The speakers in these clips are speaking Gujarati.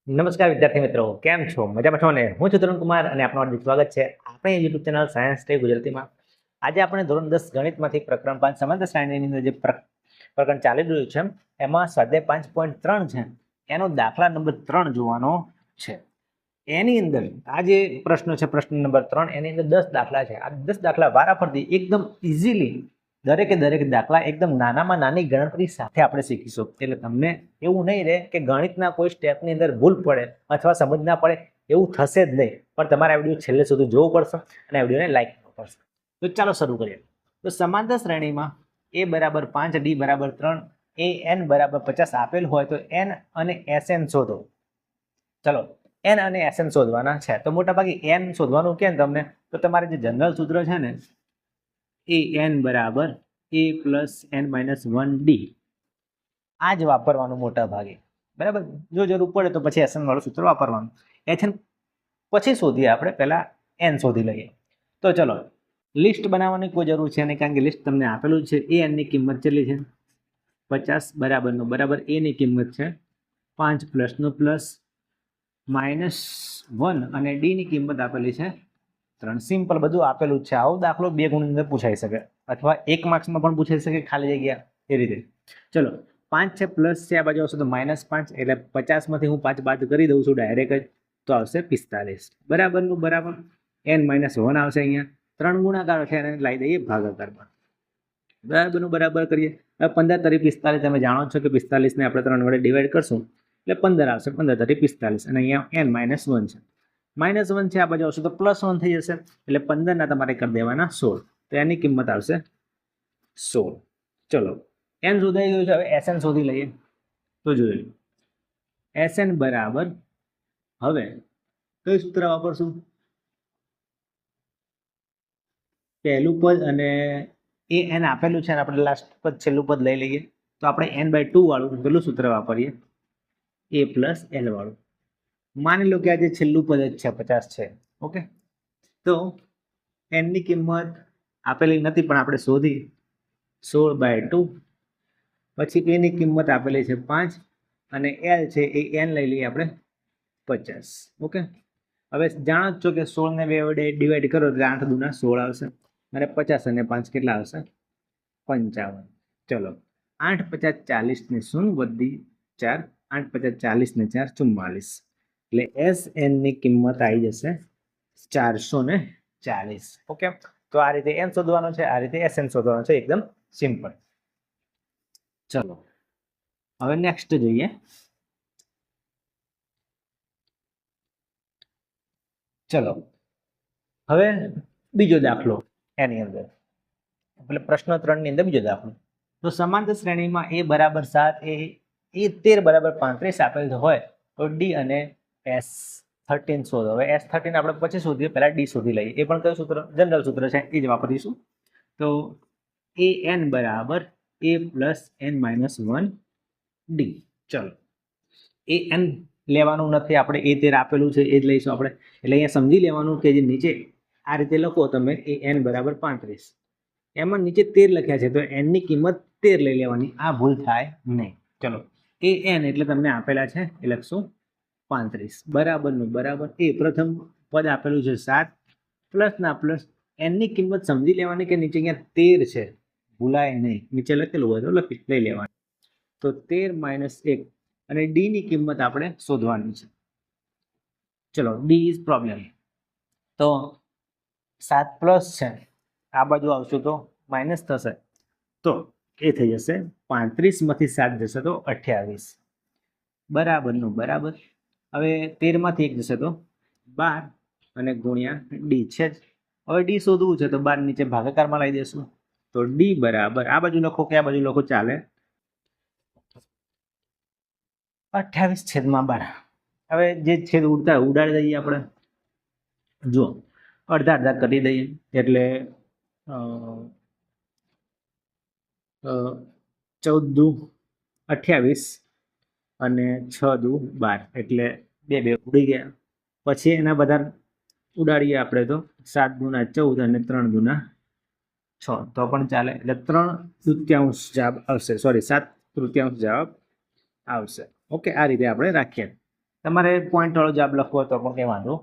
નમસ્કાર વિદ્યાર્થી મિત્રો, કેમ છો? મજામાં છો ને? હું છું તરુણ કુમાર અને આપનું હાર્દિક સ્વાગત છે આપણી યુટ્યુબ ચેનલ સાયન્સ સ્ટે ગુજરાતીમાં. આજે આપણે ધોરણ 10 ગણિતમાંથી પ્રકરણ 5 સમાંતર શ્રેણીની અંદર જે પ્રકરણ ચાલી રહ્યું છે એમાં સ્વાધ્યાય 5.3 છે એનો દાખલા નંબર 3 જોવાનો છે. એની અંદર આ જે પ્રશ્ન છે પ્રશ્ન નંબર 3 એની અંદર 10 દાખલા છે. આ 10 દાખલા વારાફરતી એકદમ ઇઝીલી દરેક દાખલા એકદમ નાનામાં નાની ગણતરી સાથે આપણે શીખીશું. એટલે તમને એવું નહીં રહે કે ગણિતના કોઈ સ્ટેપની અંદર ભૂલ પડે અથવા સમજ ના પડે, એવું થશે જ નહીં. પણ તમારે આ વિડીયો છેલ્લે સુધી જોવું પડશે અને આ વિડીયોને લાઈક કરવું પડશે. તો ચાલો શરૂ કરીએ. તો સમાંતર શ્રેણીમાં a બરાબર 5 d બરાબર 3 a n બરાબર 50 આપેલ હોય તો n અને sn શોધો. ચલો n અને sn શોધવાના છે. તો મોટાભાગે n શોધવાનું કે તમને તો તમારે જે જનરલ સૂત્ર છે ને an બરાબર a plus n minus 1d આ જ વાપરવાનું મોટા ભાગે, બરાબર. જો જરૂર પડે તો પછી sn વાળું સૂત્ર વાપરવાનું. sn પછી શોધીએ, આપણે પહેલા n શોધી લઈએ. તો ચલો લિસ્ટ બનાવવાની કોઈ જરૂર છે નહીં, કારણ કે લિસ્ટ તમને આપેલું છે. an ની કિંમત કેટલી છે? 50 બરાબરનું બરાબર a ની કિંમત છે 5 પ્લસનું પ્લસ -1 અને d ની કિંમત આપેલી છે 3. સિમ્પલ બધું આપેલું છે. આવો દાખલો 2 ગુણની અંદર પૂછાઈ શકે અથવા 1 માર્ક્સમાં પણ પૂછાઈ શકે, ખાલી જગ્યા એ રીતે. ચલો 5 છે પ્લસ છે, આ બાજુ આવશે તો -5 એટલે 50 માંથી હું 5 બાદ કરી દઉં છું ડાયરેક્ટ જ, તો આવશે 45 બરાબરનું બરાબર n -1 આવશે. અહીંયા 3 ગુણાકાર છે એને લાવી દઈએ ભાગાકારમાં. બરાબરનું બરાબર કરીએ. હવે 15 તરી 45 તમે જાણો છો કે 45 ને આપણે 3 વડે ડિવાઈડ કરશું એટલે 15 આવશે. 15 તરી 45 અને અહીંયા n -1 છે. -1 છે, આ બાજુ આવશે તો +1 થઈ જશે એટલે 15 ના તમારે કરી દેવાના 16. તો એની કિંમત આવશે 16. ચલો n શોધાઈ ગયું છે. હવે sn શોધી લઈએ. તો જોઈ લો sn બરાબર, હવે કયું સૂત્ર વાપરશું? પહેલું પદ અને an આપેલું છે અને આપણે લાસ્ટ પદ છેલ્લું પદ લઈ લઈએ. તો આપણે n/2 વાળું પેલું સૂત્ર વાપરીએ, a પ્લસ l વાળું. માની લો કે આ જે છેલ્લું પદ જ છે 50 છે. ઓકે, તો n ની કિંમત આપેલી નથી પણ આપણે શોધી 16/2. પછી a ની કિંમત આપેલી છે 5 અને l છે એ n લઈ લઈએ આપણે 50. ઓકે, હવે જાણો છો કે 16 ને 2 વડે ડિવાઈડ કરો એટલે 8 દુના 16 આવશે અને 50 અને 5 કેટલા આવશે? 55. ચલો 8 50 40 ને 0 વધી 4, 8 50 40 ને 4 44. એટલે sn ની કિંમત આવી જશે 440. ઓકે, તો આ રીતે n શોધવાનો છે, આ રીતે sn શોધવાનો છે. એકદમ સિમ્પલ. ચલો હવે નેક્સ્ટ જોઈએ. ચલો હવે બીજો દાખલો એની અંદર, એટલે પ્રશ્ન 3 ની અંદર બીજો દાખલો. તો સમાંતર શ્રેણીમાં a બરાબર 7 a 13 બરાબર 35 આપેલ હોય તો d અને s13 શોધો. હવે s13 આપણે પછી શોધીએ, પહેલા d શોધી લઈએ. એ પણ કયું સૂત્ર? જનરલ સૂત્ર છે, એ જ વાપરીશું. તો an બરાબર a પ્લસ n -1 d. ચલો an લેવાનું નથી આપણે, a 13 આપેલું છે એ જ લઈશું આપણે. એટલે અહીંયા સમજી લેવાનું કે જે નીચે આ રીતે લખો તમે an બરાબર 35, એમાં નીચે 13 લખ્યા છે તો n ની કિંમત 13 લઈ લેવાની, આ ભૂલ થાય નહીં. ચલો an એટલે તમને આપેલા છે એ લખશું 35 બરાબરનું બરાબર એ પ્રથમ પદ આપેલું છે 7 પ્લસ ના પ્લસ n ની કિંમત સમજી લેવાની કે નીચે અહીંયા 13 છે, ભૂલાય નહીં. નીચે લખેલું હોય તો લઈ લેવાનું. તો 13 - 1 અને d ની કિંમત આપણે શોધવાની છે. ચલો d ઇઝ પ્રોબ્લેમ. તો 7 પ્લસ છે, આ બાજુ આવશું તો માઇનસ થશે, તો એ થઈ જશે 35 માંથી 7 જશે તો 28 બરાબરનું બરાબર. હવે 13 માંથી 1 જશે તો 12 અને ગુણ્યા d છે જ. હવે d શોધવું છે તો 12 નીચે ભાગાકારમાં લઈ દેશું. તો d બરાબર, આ બાજુ લખો કે આ બાજુ લખો ચાલે, 28/12. હવે જે છેદ ઉડતા ઉડાડી દઈએ આપણે. જુઓ અડધા અડધા કરી દઈએ એટલે 14 દુ 28 અને 6 દુ 12 એટલે 2 ઉડી ગયા. પછી એના બધા ઉડાડીએ આપણે તો 7 દુના 14 અને 3 દુના 6 તો પણ ચાલે. એટલે 3/3 જવાબ આવશે, સોરી 7/3 જવાબ આવશે. ઓકે, આ રીતે આપણે રાખીએ. તમારે પોઈન્ટ વાળો જવાબ લખવો તો પણ કંઈ વાંધો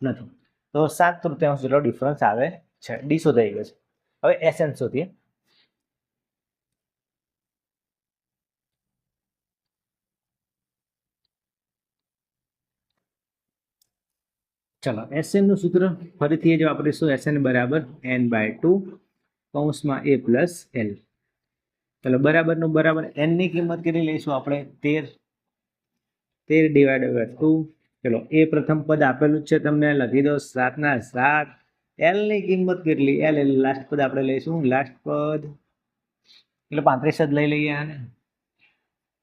નથી. તો 7/3 જેટલો ડિફરન્સ આવે છે. ડી શોધાઈ ગયો છે. હવે એસએન શોધીએ. ચલો એસએન નું સૂત્ર ફરીથી જો વાપરીશું. એસએન બરાબર n/2 કૌંસમાં a પ્લસ l. ચલો બરાબર નું બરાબર n ની કિંમત કેટલી લઈશું આપણે? 13 ડિવાઇડેડ 2. ચલો એ પ્રથમ પદ આપેલું જ છે તમને, લખી દો 7/7. l ની કિંમત કેટલી? l એટલે લાસ્ટ પદ આપણે લઈશું. લાસ્ટ પદ એટલે 35 જ લઈ લઈએ આને,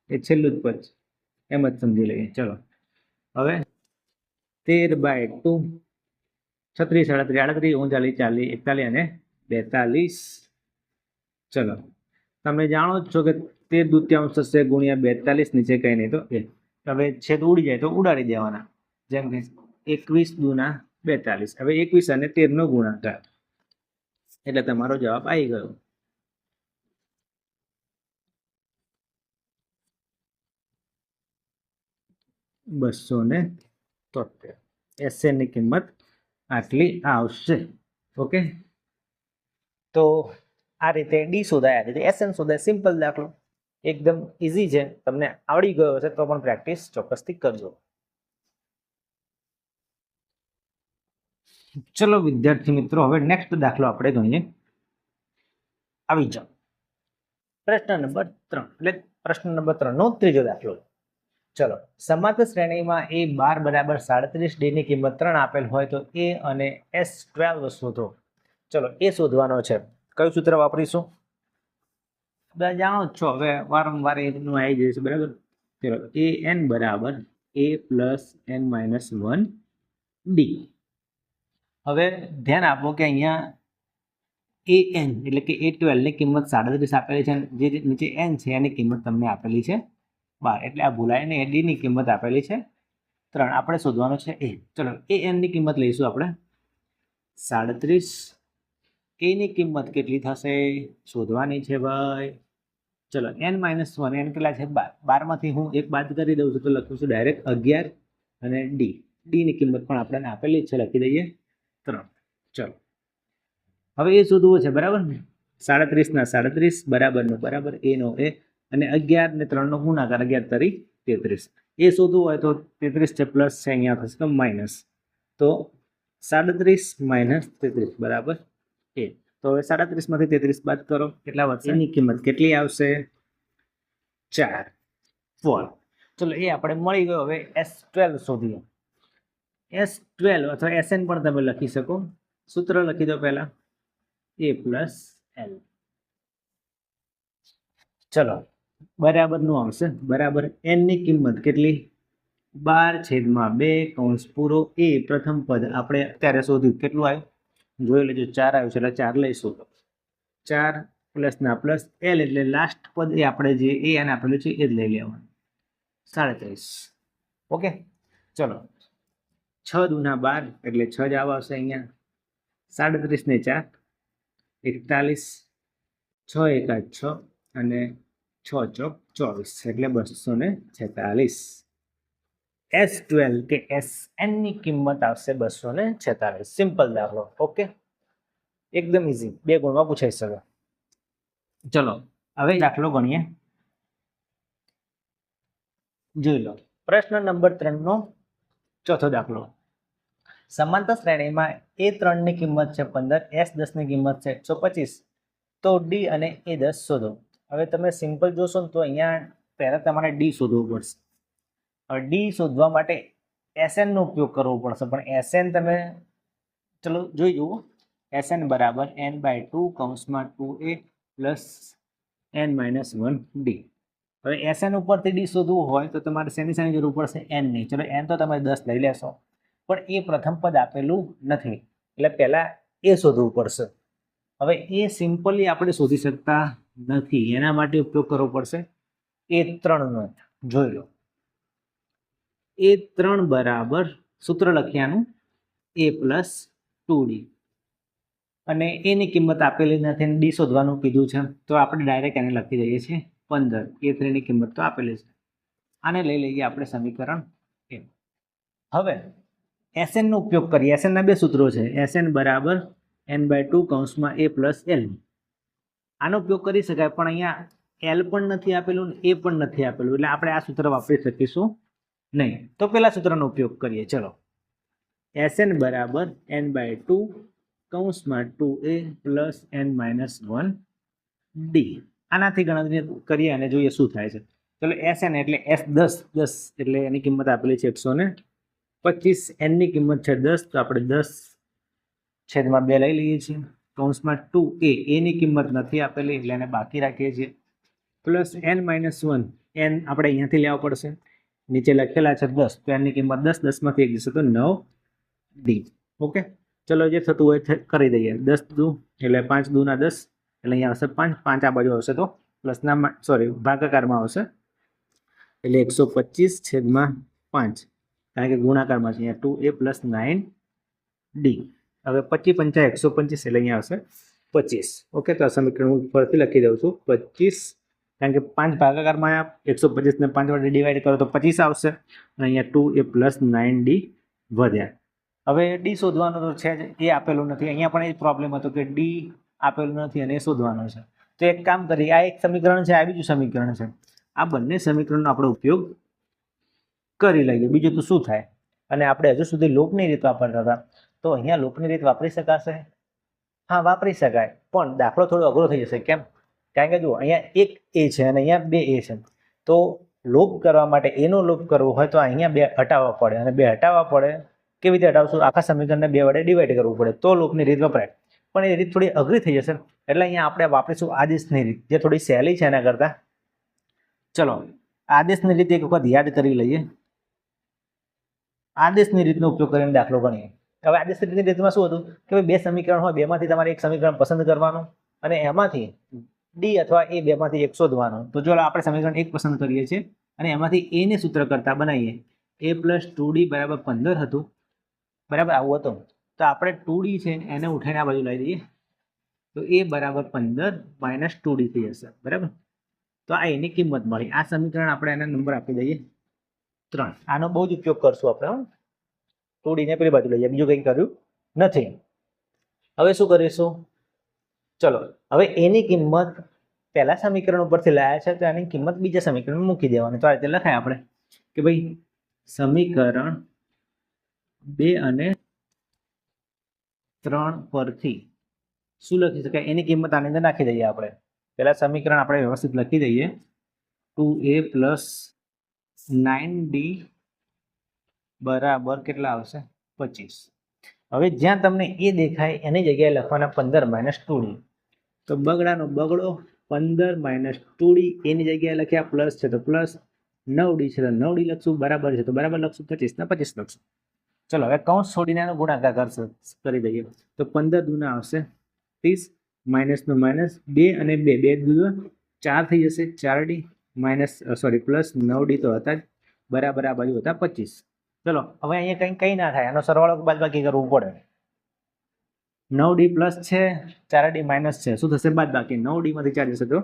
એ છેલ્લું જ પદ એમ જ સમજી લઈએ. ચલો હવે 13/2 36 38 39 40 41 અને 42. ચલો તમે જાણો જ છો કે 13/2 થશે ગુણ્યા 42, નીચે કઈ નહીં તો એ. હવે છેદ ઉડી જાય તો ઉડાડી દેવાના, જેમ કે 21 દુના 42. હવે 21 અને 13 નો ગુણાકાર એટલે તમારો જવાબ આવી ગયો. $273. એસએન ની કિંમત આટલી આવશે. ઓકે, તો આ રીતે ડી શોધાય, આ રીતે એસએન શોધાય. સિમ્પલ દાખલો, એકદમ ઇઝી છે. તમને આવડી ગયો હશે તો પણ પ્રેક્ટિસ ચોક્કસથી કરજો. ચલો વિદ્યાર્થી મિત્રો, હવે નેક્સ્ટ દાખલો આપણે ગણીએ. આવી જાઓ. પ્રશ્ન નંબર 3, એટલે પ્રશ્ન નંબર 3 નો ત્રીજો દાખલો. ચલો સમાંતર શ્રેણીમાં a 12 બરાબર 37 d ની કિંમત 3 આપેલ હોય તો a અને s12 શોધો. ચલો એ શોધવાનો છે. કયું સૂત્ર વાપરીશું? બધા જાણો જ છો, હવે વારંવાર એનું આવી જાય છે, બરાબર. ચલો an બરાબર a plus n minus 1 d. હવે ધ્યાન આપો કે અહીંયા an એટલે કે a12 ની કિંમત 37 આપેલી છે, જે નીચે n છે એની કિંમત તમને આપેલી છે 12, એટલે આ ભૂલાય ને. d ની કિંમત આપેલી છે 3, આપણે શોધવાનું છે a. ચલો an ની કિંમત લઈશું આપણે 37. a ની કિંમત કેટલી થશે શોધવાની છે ભાઈ. ચલો n માઇનસ 1, n કેટલા છે 12. 12 માંથી હું એક બાદ કરી દઉં છું તો લખું છું ડાયરેક્ટ 11 અને d. d ની કિંમત પણ આપણને આપેલી છે, લખી દઈએ 3. ચલો હવે એ શોધવું છે, બરાબર ને. 37 ના 37 બરાબર નો બરાબર, a નો a, અને 11 ને 3 નો ગુણાકાર, 11 તરી 33. એ શોધવું હોય તો 33 છે પ્લસ છે, અહીંયા થશે તો માઇનસ. તો 37 માઇનસ 33 બરાબર a. તો હવે 37 માંથી 33 બાદ કરો, કેટલા વધશે? એની કિંમત કેટલી આવશે? 4. 4. ચલો એ આપણે મળી ગયો. હવે s12 શોધીએ. s12 અથવા sn પણ તમે લખી શકો. સૂત્ર લખી દો પહેલા, a પ્લસ l. ચલો બરાબર નું આવશે બરાબર n ની કિંમત કેટલી? 12/2 કૌંસ પૂરો a પ્રથમ પદ આપણે અત્યારે શોધ્યું, કેટલું આવ્યું જોઈ લેજો. 4 આવ્યું છે એટલે 4 લઈશું. 4 પ્લસ ના પ્લસ l એટલે લાસ્ટ પદ એ આપણે જે a n આપેલું છે એ જ લઈ લેવાનું, 37. ઓકે, ચલો 6 દુના 12 એટલે 6 જવાબ આવશે અહીંયા. 37 ને 4 41, 6 એકા 6 અને 6 ચોક 24 એટલે 246. s12 કે sn ની કિંમત આવશે 246. સિમ્પલ દાખલો. ઓકે, એકદમ ઇઝી, 2 ગુણમાં પૂછાઈ શકે. ચલો હવે દાખલો ગણીએ. જોઈ લો પ્રશ્ન નંબર 3 નો ચોથો દાખલો. સમાંતર શ્રેણીમાં a3 ની કિંમત છે 15, s10 ની કિંમત છે 125, તો d અને a10 શોધો. હવે તમે સિમ્પલ જોશો ને તો અહીંયા પહેલા તમારે d શોધવું પડશે. હવે d શોધવા માટે sn નો ઉપયોગ કરવો પડશે, પણ sn તમે ચલો જોઈ જુઓ. sn બરાબર n/2 કૌંસમાં 2a plus n minus 1 d. હવે sn ઉપરથી d શોધવું હોય તો તમારે શેની જરૂર પડશે? n ની. ચલો n તો તમે 10 લઈ લેશો, પણ એ પ્રથમ પદ આપેલું નથી એટલે પહેલા એ શોધવું પડશે. હવે એ સિમ્પલી આપણે શોધી શકતા નથી, એના માટે ઉપયોગ કરવો પડશે a3 નો. જોઈ લો a3 બરાબર સૂત્ર લખ્યાનું a પ્લસ 2d, અને a ની કિંમત આપેલી નથી, d શોધવાનું કીધું છે તો આપણે ડાયરેક્ટ એને લખી દઈએ છીએ 15. a3 ની કિંમત તો આપેલી છે, આને લઈ લઈએ આપણે સમીકરણ a. હવે Sn નો ઉપયોગ કરીએ. Sn ના બે સૂત્રો છે. Sn બરાબર n/2 કૌંસમાં a પ્લસ l. આનો ઉપયોગ કરી શકાય, પણ અહીંયા l પણ નથી આપેલું ને a પણ નથી આપેલું, એટલે આપણે આ સૂત્ર વાપરી શકીશું નહીં. તો પેલા સૂત્રનો ઉપયોગ કરીએ. ચલો, Sn બરાબર n/2 કૌંસમાં 2a પ્લસ n-1 d. આનાથી ગણતરી કરીએ અને જોઈએ શું થાય છે. ચલો, Sn એટલે S 10 એટલે એની કિંમત આપેલી છે 125. n ની કિંમત છે 10, તો આપણે 10/2 લઈ લઈએ છીએ. કૌંસમાં 2a, a ની કિંમત નથી આપેલી એટલે એને બાકી રાખીએ છીએ, પ્લસ n-1. n આપણે અહીંયાથી લેવા પડશે, નીચે લખેલા છે 10, તો n ની કિંમત 10, 10માંથી 1 જશે તો 9d. ઓકે, ચલો જે થતું હોય કરી દઈએ. 10 દુ એટલે 5 દુના 10, એટલે અહીંયા આવશે 5, 5 આ બાજુ આવશે તો પ્લસના ભાગાકારમાં આવશે, એટલે 125/5, કારણ કે ગુણાકારમાં છે અહીંયા 2a પ્લસ 9d. હવે 25 × 5 125, એટલે અહીંયા આવશે 25. ઓકે, તો આ સમીકરણ હું ફરીથી લખી દઉં છું. 25, કારણ કે 5 ભાગાકારમાં 125 ને 5 વડે ડિવાઈડ કરો તો 25 આવશે, અને અહીંયા 2a પ્લસ 9d વધ્યા. હવે ડી શોધવાનો તો છે જ, એ આપેલું નથી. અહીંયા પણ એ પ્રોબ્લેમ હતો કે ડી આપેલું નથી અને એ શોધવાનો છે. તો એક કામ કરીએ, આ એક સમીકરણ છે, આ બીજું સમીકરણ છે. આ બંને સમીકરણનો આપણે ઉપયોગ કરી લઈએ. બીજું તો શું થાય? અને આપણે હજુ સુધી લોપની રીત વાપરતા હતા, તો અહીંયા લોપની રીત વાપરી શકાશે? હા, વાપરી શકાય, પણ દાખલો થોડો અઘરો થઈ જશે. કેમ? કારણ કે જુઓ, અહીંયા એક એ છે અને અહીંયા 2 એ છે. તો લોપ કરવા માટે એનો લોપ કરવો હોય તો અહીંયા 2 હટાવવા પડે, અને 2 હટાવવા પડે. કેવી રીતે હટાવશું? આખા સમીકરણને 2 વડે ડિવાઈડ કરવું પડે, તો લોપની રીત વપરાય. પણ એ રીત થોડી અઘરી થઈ જશે, એટલે અહીંયા આપણે વાપરીશું આદેશની રીત, જે થોડી સહેલી છે એના કરતાં. ચલો, આદેશની રીત એક વખત યાદ કરી લઈએ. આદેશની રીતનો ઉપયોગ કરીને દાખલો ગણીએ. હવે આદેશની રીતમાં શું હતું કે ભાઈ 2 સમીકરણ હોય, 2માંથી તમારે એક સમીકરણ પસંદ કરવાનું અને એમાંથી ડી અથવા એ 2માંથી એક શોધવાનું. તો જો આપણે સમીકરણ 1 પસંદ કરીએ છીએ અને એમાંથી એ ને સૂત્ર કરતા બનાવીએ. a પ્લસ 2d બરાબર 15 હતું, બરાબર આવું હતું. તો આપણે 2d છે એને ઉઠાઈને આ બાજુ લઈ દઈએ, તો a બરાબર 15 માઇનસ 2d થઈ જશે. બરાબર, તો આ એની કિંમત મળી. આ સમીકરણ આપણે એને નંબર આપી દઈએ 3. આનો બહુ જ ઉપયોગ કરશું આપણે. 2d ને પેલી બાજુ લઈએ, બીજું કંઈ કર્યું નથી. હવે શું કરીશું? ચલો, હવે એની કિંમત પહેલા સમીકરણ ઉપરથી લાયા છે, તો એની કિંમત બીજા સમીકરણમાં મૂકી દેવાની. તો આ રીતે લખાય આપણે કે ભાઈ સમીકરણ 2 અને 3 પરથી શું લખી શકાય? એની કિંમત આની અંદર નાખી દઈએ આપણે. પહેલા સમીકરણ આપણે વ્યવસ્થિત લખી દઈએ. 2a પ્લસ 9d બરાબર કેટલા આવશે? 25. હવે જ્યાં તમને એ દેખાય એની જગ્યાએ લખવાના 15 માઇનસ 2d. તો બગડાનો બગડો, 15 - 2d એની જગ્યાએ લખ્યા, પ્લસ છે તો પ્લસ, 9d છે તો 9d લખશું, બરાબર છે તો બરાબર લખશું, 25 ને 25 લખશું. ચલો, હવે કૌંસ છોડીને એનો ગુણાકાર કરી દઈએ. તો 15 દુના આવશે 30, માઇનસનું માઇનસ, 2 અને 2, 2 દુ 4 થઈ જશે, 4d માઇનસ પ્લસ 9d તો હતા જ, બરાબર આ બાજુ હતા 25. ચલો, હવે અહીંયા કંઈ ના થાય, આનો સરવાળો બાદબાકી કરવું પડે. 9d પ્લસ છે, 4d માઇનસ છે, શું થશે? બાદબાકી. 9d માંથી 4 જશે તો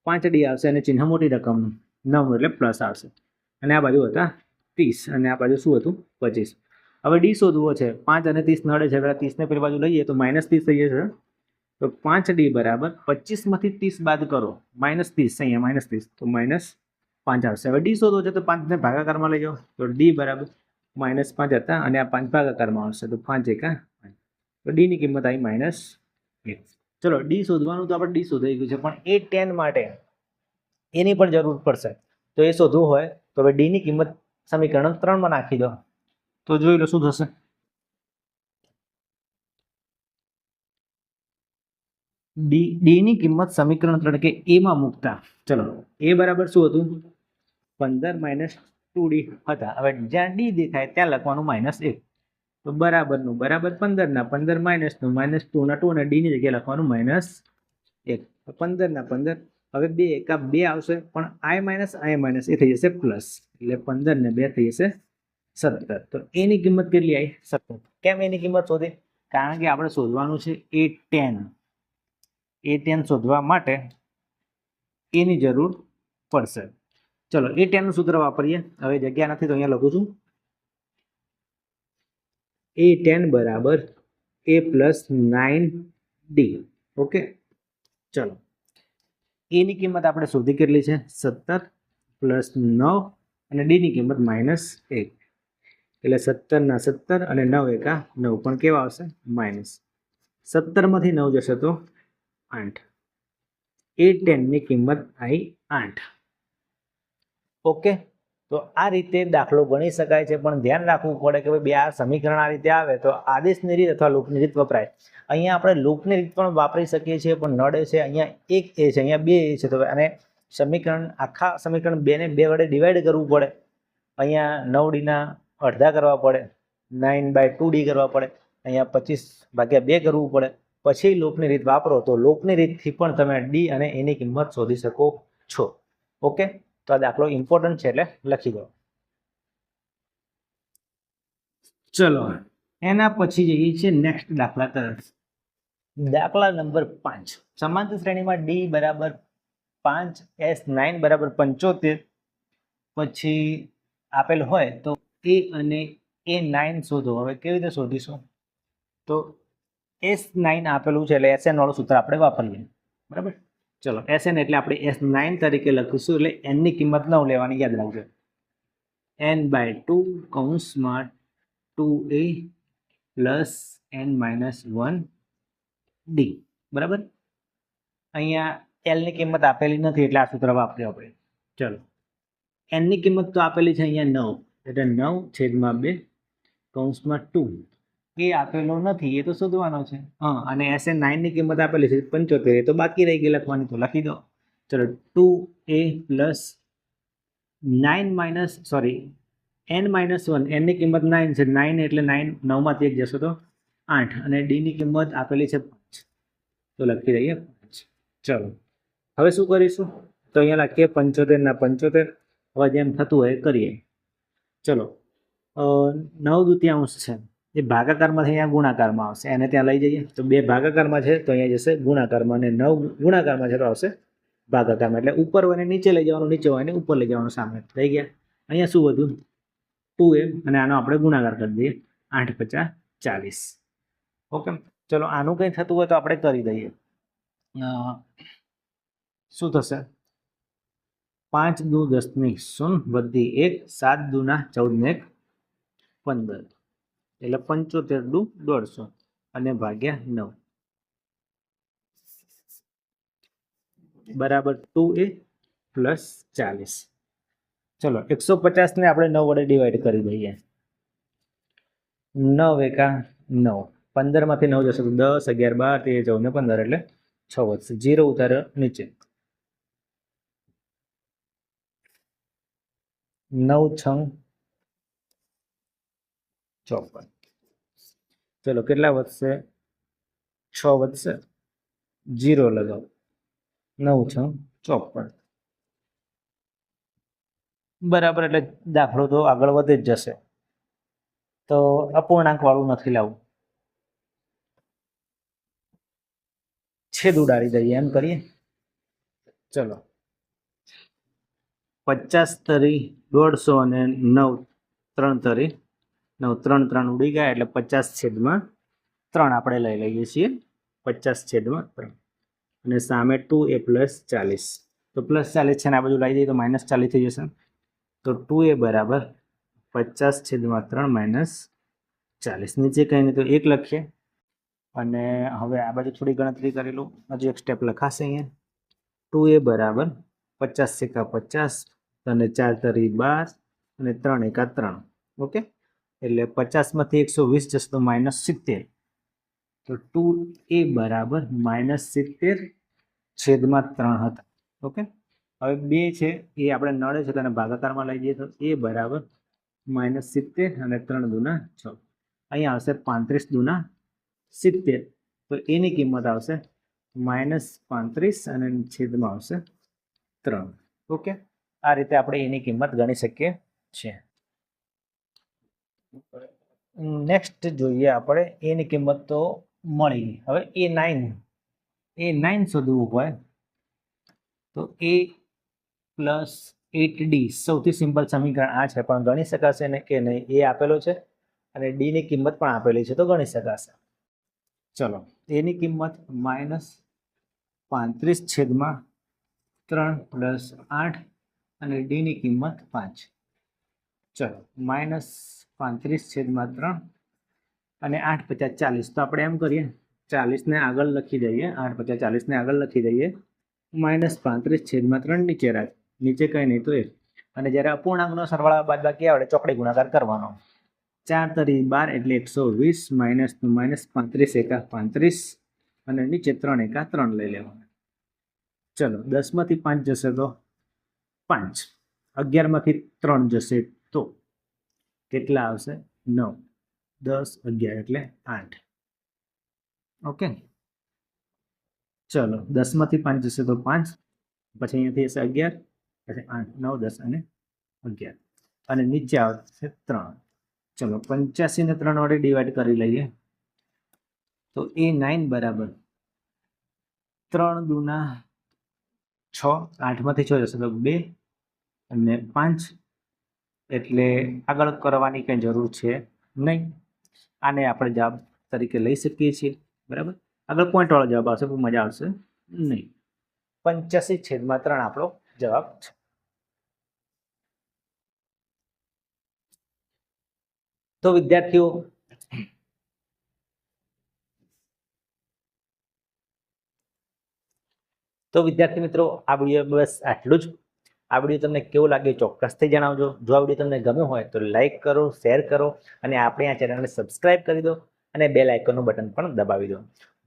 5d આવશે, અને ચિહ્ન મોટી રકમનું 9 એટલે પ્લસ આવશે. અને આ બાજુ હતા 30 અને આ બાજુ શું હતું? 25. હવે ડી શોધવો છે. 5 અને 30 નડે છે, પહેલાં 30 ને પેલી બાજુ લઈએ તો -30 થઈ જશે. તો 5d બરાબર 25 માંથી 30 બાદ કરો, -30, અહીંયા -30, તો -5 આવશે. હવે ડી શોધવો છે તો 5 ને ભાગાકારમાં લઈ જાઓ, તો ડી બરાબર -5 હતા અને આ 5 ભાગાકારમાં આવશે, તો 5 એકા 5. તો ડી ની કિંમત આવી -1. ચલો, ડી શોધવાનું તો આપણે ડી શોધાઈ ગયું છે, પણ એ 10 માટે એની પણ જરૂર પડશે. તો એ શોધવું હોય તો હવે ડી ની કિંમત સમીકરણ 3 માં નાખી દો, તો જોઈ લો શું થશે. ડી ની કિંમત સમીકરણ 3 કે એ માં મૂકતા, ચલો, એ બરાબર શું હતું? 15 - 2d હતા. હવે જ્યાં ડી દેખાય ત્યાં લખવાનું -1. તો બરાબરનું બરાબર 15 ના 15 માઇનસનું -2 ના 2 અને ડી ની જગ્યાએ લખવાનું -1. 15 ના 15, હવે 2 એકા 2 આવશે, પણ i માઇનસ એ થઈ જશે પ્લસ, એટલે 15 ને 2 થઈ જશે 17. તો એની કિંમત કેટલી આવી? 17. કેમ એની કિંમત શોધી? કારણ કે આપણે શોધવાનું છે A10. A10 શોધવા માટે એની જરૂર પડશે. ચલો, A10 નું સૂત્ર વાપરીએ. હવે જગ્યા નથી તો અહીંયા લખું છું. A10 બરાબર A પ્લસ 9D. ઓકે, ચલો એની કિંમત આપણે શોધી કેટલી છે 17 પ્લસ 9 અને ડીની કિંમત -1, એટલે 17 ના 17 અને 9 એકા 9 પણ કેવા આવશે માઇનસ. 17 માંથી 9 જશે તો 8. A10 ની કિંમત આવી 8. ઓકે, તો આ રીતે દાખલો ગણી શકાય છે, પણ ધ્યાન રાખવું પડે કે ભાઈ બે આ સમીકરણ આ રીતે આવે તો આદેશની રીત અથવા લૂપની રીત વપરાય. અહીંયા આપણે લૂપની રીત પણ વાપરી શકીએ છીએ, પણ નડે છે અહીંયા એક એ છે, અહીંયા બે એ છે, તો અને સમીકરણ આખા સમીકરણ 2 ને 2 વડે ડિવાઈડ કરવું પડે. અહીંયા 9D ના અડધા કરવા પડે, 9/2D કરવા પડે, અહીંયા 25/2 કરવું પડે. પછી લૂપની રીત વાપરો તો લૂપની રીતથી પણ તમે ડી અને એની કિંમત શોધી શકો છો. ઓકે, તો આ દાખલો ઇમ્પોર્ટન્ટ છે એટલે લખી દો. ચલો એના પછી જઈએ છીએ નેક્સ્ટ દાખલા તરફ. દાખલા નંબર 5. સમાંતર શ્રેણીમાં D બરાબર 5, S9 બરાબર 75 પછી આપેલ હોય તો A અને A9 શોધો. હવે કેવી રીતે શોધીશું? તો S9 આપેલું છે એટલે SN વાળું સૂત્ર આપણે વાપરીએ. બરાબર, ચલો SN એટલે આપણે S9 તરીકે લખીશું, એટલે n ની કિંમત 9 લેવાની, યાદ રાખજો. n/2 કૌંસમાં 2A પ્લસ n-1D. બરાબર, અહીંયા L ની કિંમત આપેલી નથી એટલે આ સૂત્ર વાપર્યું આપણે. ચલો n ની કિંમત તો આપેલી છે અહીંયા 9, એટલે 9/2 કૌંસમાં 2. એ આપેલો નથી, એ તો શોધવાનો છે. અને SN9 ની કિંમત આપેલી છે 75, એ તો બાકી રહી ગઈ લખવાની, તો લખી દો. ચલો 2A પ્લસ n-1, n ની કિંમત 9 છે, 9 એટલે 9 માંથી 1 જશો તો 8, અને D ની કિંમત આપેલી છે 5, તો લખી દઈએ 5. ચલો હવે શું કરીશું? તો અહીંયા લખીએ 75 ના 75. હવે જેમ થતું હોય કરીએ. ચલો 9/2 છે, એ ભાગાકારમાં અહીંયા ગુણાકારમાં આવશે, એને ત્યાં લઈ જઈએ તો 2 ભાગાકારમાં છે તો અહીંયા જશે ગુણાકારમાં, અને 9 ગુણાકારમાં છે તો આવશે ભાગાકારમાં. એટલે ઉપર હોય ને નીચે લઈ જવાનું, નીચે હોય ને ઉપર લઈ જવાનું, સામે થઈ ગયા. અહીંયા શું વધ્યું 2A, અને આનો આપણે ગુણાકાર કરી દઈએ, 8×5 = 40. ઓકે, ચલો આનું કંઈ થતું હોય તો આપણે કરી દઈએ. શું થશે? 5×2 = 10 વધી 1, 7×2 = 14 ને 15, એટલે 75×2 = 150 અને ભાગ્યા 9 બરાબર 2A પ્લસ 40. ચલો 150 ને આપણે 9 વડે ડિવાઈડ કરી દઈએ. 9 એકા 9, 15 માંથી 9 જશે તો 10, 11, 12, 13, 14 ને 15, એટલે 6 વધશે. 0 ઉતાર્યો નીચે. 9×6 = 54. ચલો કેટલા વધશે? 6 વધશે. 0 લગાવો. 9×6 = 54. બરાબર, એટલે દાખલો તો આગળ વધે જ જશે. તો અપૂર્ણાંક વાળું નથી લાવવું, છેદ ઉડાડી દઈએ, એમ કરીએ. ચલો 50 તરી 150 અને 9 3 તરી 9, 3 3 ઉડી ગયા, એટલે 50/3 આપણે લઈ લઈએ છીએ. 50/3 અને સામે 2A પ્લસ 40, તો પ્લસ 40 છે ને આ બાજુ લઈ જઈએ તો -40 થઈ જશે. તો 2A બરાબર 50/3 - 40. નીચે કંઈ નહીં તો 1 લખીએ, અને હવે આ બાજુ થોડી ગણતરી કરી લો. હજી એક સ્ટેપ લખાશે અહીંયા. 2A બરાબર 50 × 50 અને 4 તરી 12 અને 3 એકા 3. ઓકે, એટલે 50 માંથી 120 જશે તો -70. તો 2A બરાબર -70/3 હતા. ઓકે, હવે 2 છે એ આપણે નડે છે તેને ભાગાકારમાં લઈ જઈએ તો A બરાબર -70 અને 3×2 = 6. અહીંયા આવશે 35×2 = 70, તો એની કિંમત આવશે -35 અને છેદમાં આવશે 3. ઓકે, આ રીતે આપણે એની કિંમત ગણી શકીએ છીએ. નેક્સ્ટ જોઈએ આપણે એની કિંમત તો મળી. હવે A9 શોધવું હોય તો A + 8D સૌથી સિમ્પલ સમીકરણ આ છે, પણ ગણી શકાશે ને કે નહીં એ આપેલો છે. અને ડી ની કિંમત પણ આપેલી છે તો ગણી શકાશે. ચલો એની કિંમત -35/3 + 8 અને ડી ની કિંમત 5. ચલો -35/3 અને 8 × 50 = 40. તો આપણે એમ કરીએ 40 ને આગળ લખી દઈએ, 8 × 50 = 40 ને આગળ લખી દઈએ, -35/3 નીચે રાખ, નીચે કંઈ નહીં તો 1. અને જ્યારે અપૂર્ણાંકનો સરવાળા બાદબાકી આવે ચોકડી ગુણાકાર કરવાનો. 4 × 12 એટલે 120, -35 × 35 અને નીચે 3 × 3 લઈ લેવાના. ચલો 10 માંથી 5 જશે તો 5, 11 માંથી 3 જશે તો કેટલા આવશે? 9, 10, 11 એટલે 8. ઓકે, ચલો 10 માંથી 5 જશે તો 5, પછી અહીંયાથી હશે 11, પછી 8, 9, 10 અને 11 અને નીચે આવશે 3. ચલો 85 ને 3 વડે ડિવાઈડ કરી લઈએ તો A9 બરાબર 3 દુના 6, 8 માંથી 6 જશે તો 2 અને 5, એટલે આગળ કરવાની કંઈ જરૂર છે નહીં. આને આપણે જવાબ તરીકે લઈ શકીએ છીએ. બરાબર, આગળ પોઈન્ટ વાળો જવાબ આવશે પણ મજા આવશે નહીં. 85/3 આપણો જવાબ છે. તો વિદ્યાર્થી મિત્રો આ વિડીયો બસ આટલું જ. આ વિડીયો તમને કેવો લાગ્યો ચોક્કસથી જણાવજો. જો આ વિડીયો તમને ગમ્યો હોય તો લાઈક કરો, શેર કરો અને આપણે આ ચેનલને સબસ્ક્રાઇબ કરી દો અને બેલ આઇકોનનું બટન પણ દબાવી દો.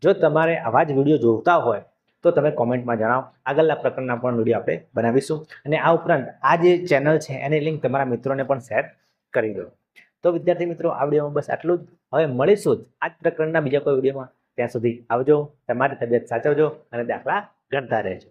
જો તમારે આવા જ વિડીયો જોઈતા હોય તો તમે કોમેન્ટમાં જણાવો. આગળના પ્રકારના પણ વિડીયો આપણે બનાવીશું. અને આ ઉપરાંત આ જે ચેનલ છે એની લિંક તમારા મિત્રોને પણ શેર કરી દો. તો વિદ્યાર્થી મિત્રો આ વિડીયોમાં બસ આટલું જ. હવે મળીશું આ જ પ્રકારના બીજા કોઈ વિડીયોમાં. ત્યાં સુધી આવજો, તમારી તબિયત સાચવજો અને દાખલા ગણતા રહેજો.